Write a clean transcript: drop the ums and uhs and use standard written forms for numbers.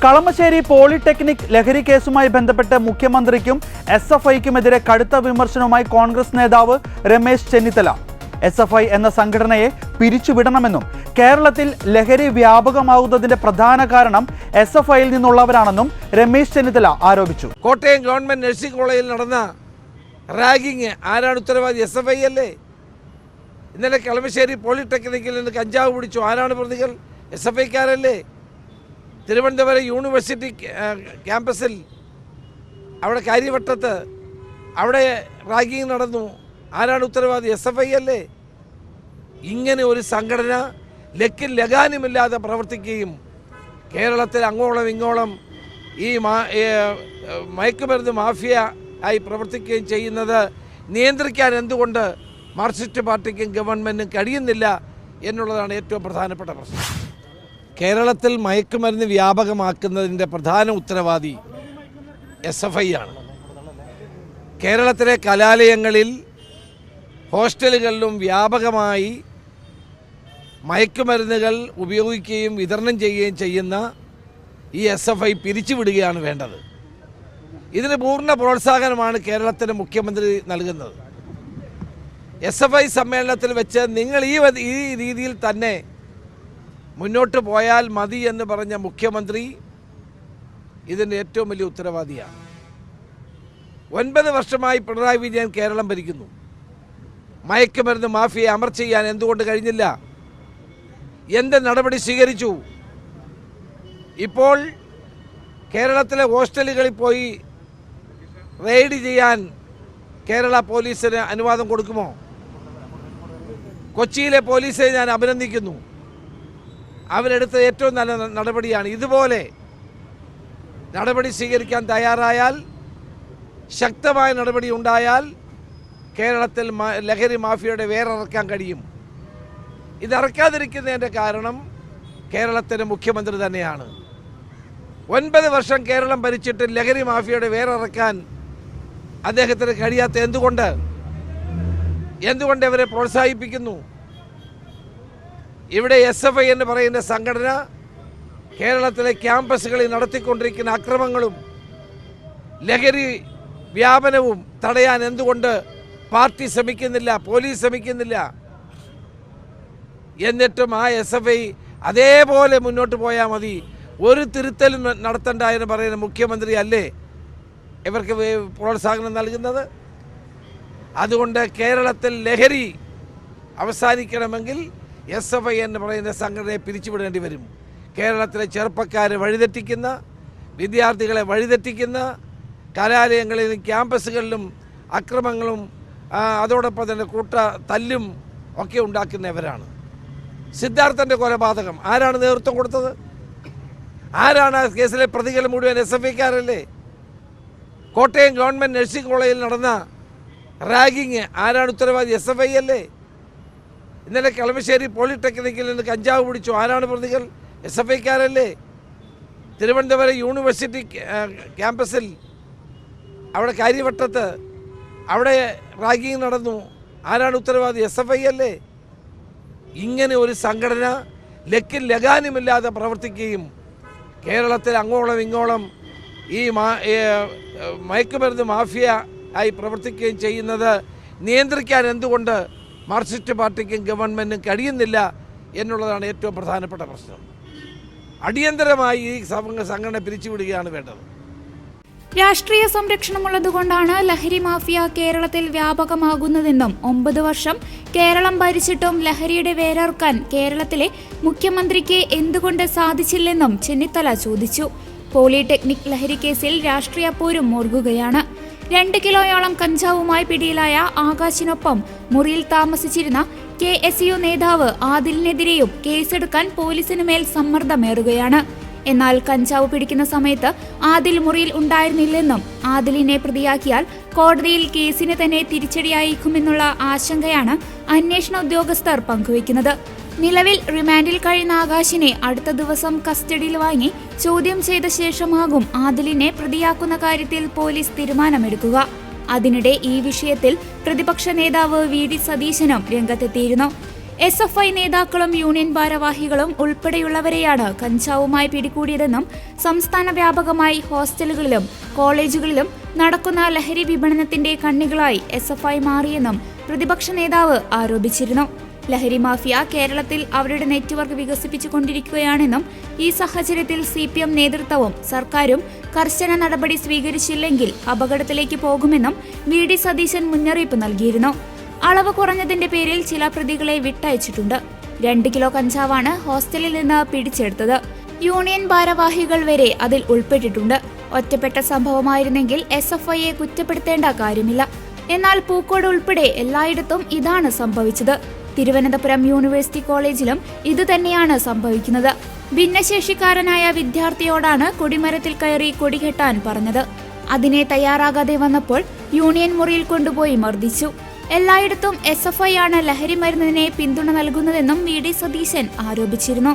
Kalamassery polytechnic ലഹരി കേസുമായി ബന്ധപ്പെട്ട് മുഖ്യമന്ത്രിക്കും SFIക്കുമെതിരെ കടുത്ത വിമർശനവുമായി കോൺഗ്രസ് നേതാവ് രമേശ് ചെന്നിത്തല. SFI എന്ന സംഘടനയെ പിരിച്ചുവിടണമെന്നും കേരളത്തിൽ ലഹരി വ്യാപകമാകുന്നതിന്റെ പ്രധാന കാരണം SFIയിൽ നിന്നുള്ളവരാണെന്നും രമേശ് ചെന്നിത്തല ആരോപിച്ചു. കോട്ടയം ഗവൺമെന്റ് നഴ്സിംഗ് കോളേജിൽ നടന്ന റാഗിങ് ആരാണ് ഉത്തരവാദി? SFI അല്ലേ? ഇന്നലെ കളമശ്ശേരി പോളിടെക്നിക്കിൽ നിന്ന് കഞ്ചാവ് പിടിച്ചു. ആരാണ് പ്രതികൾ? SFIക്കാരല്ലേ? തിരുവനന്തപുരം യൂണിവേഴ്സിറ്റി ക്യാമ്പസിൽ അവിടെ കാര്യവട്ടത്ത് അവിടെ റാഗിങ് നടന്നു. ആരാണ് ഉത്തരവാദി? SFI അല്ലേ? ഇങ്ങനെ ഒരു സംഘടന ലക്കിൽ ലഗാനുമില്ലാതെ പ്രവർത്തിക്കുകയും കേരളത്തിൽ അങ്ങോളം ഇങ്ങോളം ഈ മയക്കുമരുന്ന് മാഫിയ ആയി പ്രവർത്തിക്കുകയും ചെയ്യുന്നത് നിയന്ത്രിക്കാൻ എന്തുകൊണ്ട് മാർക്സിസ്റ്റ് പാർട്ടിക്കും ഗവൺമെൻറ്റിനും കഴിയുന്നില്ല എന്നുള്ളതാണ് ഏറ്റവും പ്രധാനപ്പെട്ട പ്രശ്നം. കേരളത്തിൽ മയക്കുമരുന്ന് വ്യാപകമാക്കുന്നതിൻ്റെ പ്രധാന ഉത്തരവാദി SFI ആണ്. കേരളത്തിലെ കലാലയങ്ങളിൽ ഹോസ്റ്റലുകളിലും വ്യാപകമായി മയക്കുമരുന്നുകൾ ഉപയോഗിക്കുകയും വിതരണം ചെയ്യുകയും ചെയ്യുന്ന ഈ SFI പിരിച്ചുവിടുകയാണ് വേണ്ടത്. ഇതിന് പൂർണ്ണ പ്രോത്സാഹനമാണ് കേരളത്തിൻ്റെ മുഖ്യമന്ത്രി നൽകുന്നത്. SFI സമ്മേളനത്തിൽ വെച്ച് നിങ്ങൾ ഈ രീതിയിൽ തന്നെ മുന്നോട്ട് പോയാൽ മതി എന്ന് പറഞ്ഞ മുഖ്യമന്ത്രി ഇതിൻ്റെ ഏറ്റവും വലിയ ഉത്തരവാദിയാണ്. 9 വർഷമായി പിണറായി വിജയൻ കേരളം ഭരിക്കുന്നു. മയക്കുമരുന്ന് മാഫിയെ അമർ ചെയ്യാൻ എന്തുകൊണ്ട് കഴിഞ്ഞില്ല? എന്ത് നടപടി സ്വീകരിച്ചു? ഇപ്പോൾ കേരളത്തിലെ ഹോസ്റ്റലുകളിൽ പോയി റെയ്ഡ് ചെയ്യാൻ കേരള പോലീസിന് അനുവാദം കൊടുക്കുമോ? കൊച്ചിയിലെ പോലീസിനെ ഞാൻ അഭിനന്ദിക്കുന്നു. അവരെടുത്ത ഏറ്റവും നല്ല നടപടിയാണ്. ഇതുപോലെ നടപടി സ്വീകരിക്കാൻ തയ്യാറായാൽ, ശക്തമായ നടപടി ഉണ്ടായാൽ കേരളത്തിൽ ലഹരി മാഫിയയുടെ വേറിറക്കാൻ കഴിയും. ഇതിറക്കാതിരിക്കുന്നതിൻ്റെ കാരണം കേരളത്തിൻ്റെ മുഖ്യമന്ത്രി തന്നെയാണ്. 9 വർഷം കേരളം ഭരിച്ചിട്ട് ലഹരി മാഫിയയുടെ വേറിറക്കാൻ അദ്ദേഹത്തിന് കഴിയാത്ത എന്തുകൊണ്ട് അവരെ പ്രോത്സാഹിപ്പിക്കുന്നു? ഇവിടെ SFI എന്ന് പറയുന്ന സംഘടന കേരളത്തിലെ ക്യാമ്പസുകളിൽ നടത്തിക്കൊണ്ടിരിക്കുന്ന അക്രമങ്ങളും ലഹരി വ്യാപനവും തടയാൻ എന്തുകൊണ്ട് പാർട്ടി ശ്രമിക്കുന്നില്ല, പോലീസ് ശ്രമിക്കുന്നില്ല? എന്നിട്ടും ആ SFI അതേപോലെ മുന്നോട്ട് പോയാൽ മതി, ഒരു തിരുത്തലും നടത്തണ്ട എന്ന് പറയുന്ന മുഖ്യമന്ത്രി അല്ലേ ഇവർക്ക് പ്രോത്സാഹനം നൽകുന്നത്? അതുകൊണ്ട് കേരളത്തിൽ ലഹരി അവസാനിക്കണമെങ്കിൽ SFI എന്ന് പറയുന്ന സംഘടനയെ പിരിച്ചുവിടേണ്ടി വരും. കേരളത്തിലെ ചെറുപ്പക്കാരെ വഴിതെറ്റിക്കുന്ന, വിദ്യാർത്ഥികളെ വഴിതെറ്റിക്കുന്ന, കലാലയങ്ങളിലും ക്യാമ്പസുകളിലും അക്രമങ്ങളും അതോടൊപ്പം തന്നെ തല്ലും ഒക്കെ ഉണ്ടാക്കുന്നവരാണ്. സിദ്ധാർത്ഥൻ്റെ കൊലപാതകം ആരാണ് നേതൃത്വം കൊടുത്തത്? ആരാണ് ആ കേസിലെ പ്രതികൾ മുഴുവൻ? SFIക്കാരല്ലേ? കോട്ടയം ഗവൺമെൻറ് നഴ്സിംഗ് കോളേജിൽ നടന്ന റാഗിങ് ആരാണ് ഉത്തരവാദി? SFI അല്ലേ? ഇന്നലെ കളമശ്ശേരി പോളിടെക്നിക്കിൽ നിന്ന് കഞ്ചാവ് പിടിച്ചു. ആരാണ് പ്രതികൾ? SFIക്കാരല്ലേ? തിരുവനന്തപുരം യൂണിവേഴ്സിറ്റി ക്യാമ്പസിൽ അവിടെ കാര്യവട്ടത്ത് അവിടെ റാഗിങ് നടന്നു. ആരാണ് ഉത്തരവാദി? SFI അല്ലേ? ഇങ്ങനെ ഒരു സംഘടന ലക്കിൽ ലഗാനുമില്ലാതെ പ്രവർത്തിക്കുകയും കേരളത്തിൽ അങ്ങോളം ഇങ്ങോളം ഈ മയക്കുമരുന്ന് മാഫിയ ആയി പ്രവർത്തിക്കുകയും ചെയ്യുന്നത് നിയന്ത്രിക്കാൻ എന്തുകൊണ്ട് മാർക്സിസ്റ്റ് പാർട്ടിക്കും ഗവൺമെൻറ്റിനും കഴിയുന്നില്ല എന്നുള്ളതാണ് ഏറ്റവും പ്രധാനപ്പെട്ട പ്രശ്നം. അടിയന്തരമായി ഈ സംഘടന പിരിച്ചുവിടുകയാണ് വേണ്ടത്. രാഷ്ട്രീയ സംരക്ഷണമുള്ളതുകൊണ്ടാണ് ലഹരി മാഫിയ കേരളത്തിൽ വ്യാപകമാകുന്നതെന്നും 9 വർഷം കേരളം ഭരിച്ചിട്ടും ലഹരിയുടെ വേരറുക്കാൻ കേരളത്തിലെ മുഖ്യമന്ത്രിക്ക് എന്തുകൊണ്ട് സാധിച്ചില്ലെന്നും ചെന്നിത്തല ചോദിച്ചു. പോളിടെക്നിക് ലഹരി കേസിൽ രാഷ്ട്രീയ പോരും മുറുകുകയാണ്. 2 കിലോയോളം കഞ്ചാവുമായി പിടിയിലായ ആകാശിനൊപ്പം മുറിയിൽ താമസിച്ചിരുന്ന KSU നേതാവ് ആദിലിനെതിരെയും കേസെടുക്കാൻ പോലീസിന് മേൽ സമ്മർദ്ദമേറുകയാണ്. എന്നാൽ കഞ്ചാവ് പിടിക്കുന്ന സമയത്ത് ആദിൽ മുറിയിൽ ഉണ്ടായിരുന്നില്ലെന്നും ആദിലിനെ പ്രതിയാക്കിയാൽ കോടതിയിൽ കേസിന് തന്നെ തിരിച്ചടിയായേക്കുമെന്നുള്ള ആശങ്കയാണ് അന്വേഷണ ഉദ്യോഗസ്ഥർ പങ്കുവയ്ക്കുന്നത്. നിലവിൽ റിമാൻഡിൽ കഴിയുന്ന ആകാശിനെ അടുത്ത ദിവസം കസ്റ്റഡിയിൽ വാങ്ങി ചോദ്യം ചെയ്ത ശേഷമാകും ആദിലിനെ പ്രതിയാക്കുന്ന കാര്യത്തിൽ പോലീസ് തീരുമാനമെടുക്കുക. അതിനിടെ ഈ വിഷയത്തിൽ പ്രതിപക്ഷ നേതാവ് VD സതീശനും രംഗത്തെത്തിയിരുന്നു. SFI നേതാക്കളും യൂണിയൻ ഭാരവാഹികളും ഉൾപ്പെടെയുള്ളവരെയാണ് കഞ്ചാവുമായി പിടികൂടിയതെന്നും സംസ്ഥാന വ്യാപകമായി ഹോസ്റ്റലുകളിലും കോളേജുകളിലും നടക്കുന്ന ലഹരി വിപണനത്തിന്റെ കണ്ണികളായി SFI മാറിയെന്നും പ്രതിപക്ഷ നേതാവ് ആരോപിച്ചിരുന്നു. ലഹരി മാഫിയ കേരളത്തിൽ അവരുടെ നെറ്റ്വർക്ക് വികസിപ്പിച്ചുകൊണ്ടിരിക്കുകയാണെന്നും ഈ സാഹചര്യത്തിൽ CPM നേതൃത്വവും സർക്കാരും കർശന നടപടി സ്വീകരിച്ചില്ലെങ്കിൽ അപകടത്തിലേക്ക് പോകുമെന്നും VD സതീശൻ മുന്നറിയിപ്പ് നൽകിയിരുന്നു. അളവ് കുറഞ്ഞതിന്റെ പേരിൽ ചില പ്രതികളെ വിട്ടയച്ചിട്ടുണ്ട്. 2 കിലോ കഞ്ചാവാണ് ഹോസ്റ്റലിൽ നിന്ന് പിടിച്ചെടുത്തത്. യൂണിയൻ ഭാരവാഹികൾ വരെ അതിൽ ഉൾപ്പെട്ടിട്ടുണ്ട്. ഒറ്റപ്പെട്ട സംഭവമായിരുന്നെങ്കിൽ SFIയെ കുറ്റപ്പെടുത്തേണ്ട കാര്യമില്ല. എന്നാൽ പൂക്കോട് ഉൾപ്പെടെ എല്ലായിടത്തും ഇതാണ് സംഭവിച്ചത്. തിരുവനന്തപുരം യൂണിവേഴ്സിറ്റി കോളേജിലും ഇതുതന്നെയാണ് സംഭവിക്കുന്നത്. ഭിന്നശേഷിക്കാരനായ വിദ്യാർത്ഥിയോടാണ് കൊടിമരത്തിൽ കയറി കൊടികെട്ടാൻ പറഞ്ഞത്. അതിനെ തയ്യാറാകാതെ വന്നപ്പോൾ യൂണിയൻ മുറിയിൽ കൊണ്ടുപോയി മർദ്ദിച്ചു. എല്ലായിടത്തും SFI ആണ് ലഹരി മരുന്നിനെ പിന്തുണ നൽകുന്നതെന്നും VD സതീശൻ ആരോപിച്ചിരുന്നു.